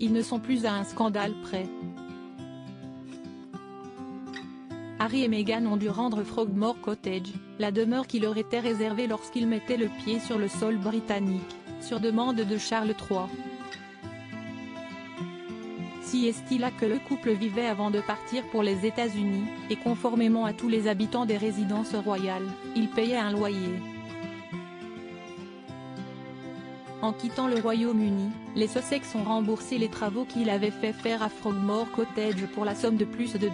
ils ne sont plus à un scandale près. Harry et Meghan ont dû rendre Frogmore Cottage, la demeure qui leur était réservée lorsqu'ils mettaient le pied sur le sol britannique, sur demande de Charles III. Si est-il là que le couple vivait avant de partir pour les États-Unis, et conformément à tous les habitants des résidences royales, ils payaient un loyer. En quittant le Royaume-Uni, les Sussex ont remboursé les travaux qu'ils avaient fait faire à Frogmore Cottage pour la somme de plus de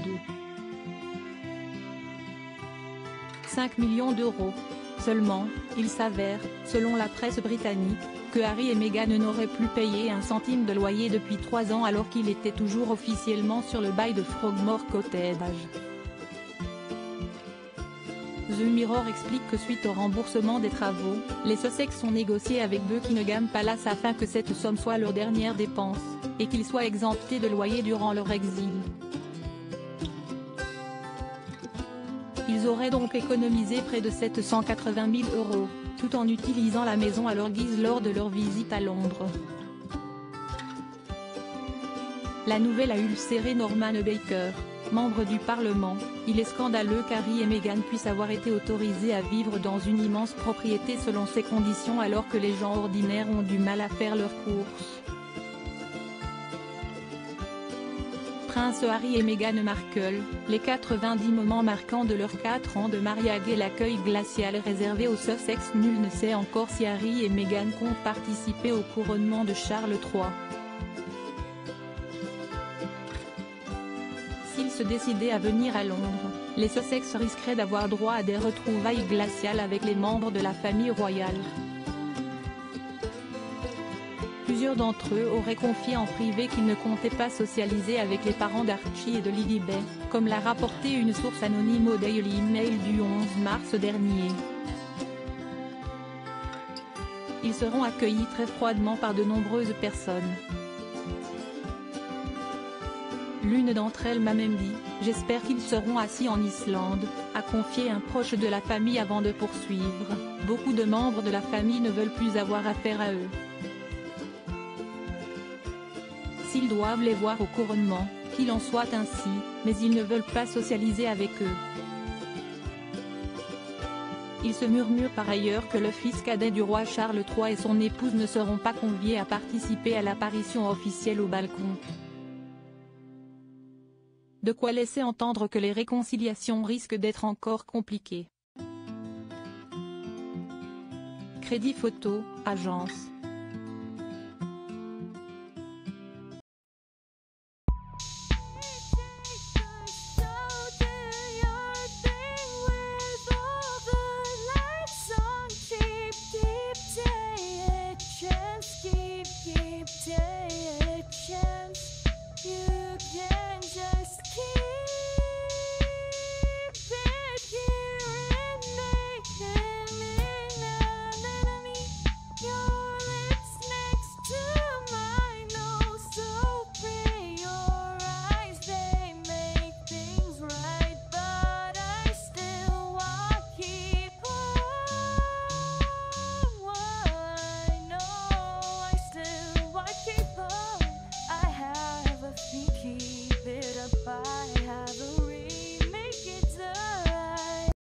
5 millions d'euros. Seulement, il s'avère, selon la presse britannique, que Harry et Meghan n'auraient plus payé un centime de loyer depuis 3 ans alors qu'il était toujours officiellement sur le bail de Frogmore Cottage. The Mirror explique que suite au remboursement des travaux, les Sussex ont négocié avec Buckingham Palace afin que cette somme soit leur dernière dépense, et qu'ils soient exemptés de loyer durant leur exil. Ils auraient donc économisé près de 780 000 €, tout en utilisant la maison à leur guise lors de leur visite à Londres. La nouvelle a ulcéré Norman Baker, membre du Parlement. Il est scandaleux qu'Harry et Meghan puissent avoir été autorisés à vivre dans une immense propriété selon ces conditions alors que les gens ordinaires ont du mal à faire leurs courses. Prince Harry et Meghan Markle, les 90 moments marquants de leurs 4 ans de mariage et l'accueil glacial réservé aux Sussex. Nul ne sait encore si Harry et Meghan comptent participer au couronnement de Charles III. S'ils se décidaient à venir à Londres, les Sussex risqueraient d'avoir droit à des retrouvailles glaciales avec les membres de la famille royale. Plusieurs d'entre eux auraient confié en privé qu'ils ne comptaient pas socialiser avec les parents d'Archie et de Lilibet, comme l'a rapporté une source anonyme au Daily Mail du 11 mars dernier. Ils seront accueillis très froidement par de nombreuses personnes. L'une d'entre elles m'a même dit « J'espère qu'ils seront assis en Islande », a confié un proche de la famille avant de poursuivre. Beaucoup de membres de la famille ne veulent plus avoir affaire à eux. S'ils doivent les voir au couronnement, qu'il en soit ainsi, mais ils ne veulent pas socialiser avec eux. Il se murmure par ailleurs que le fils cadet du roi Charles III et son épouse ne seront pas conviés à participer à l'apparition officielle au balcon. De quoi laisser entendre que les réconciliations risquent d'être encore compliquées. Crédit Photo, agence.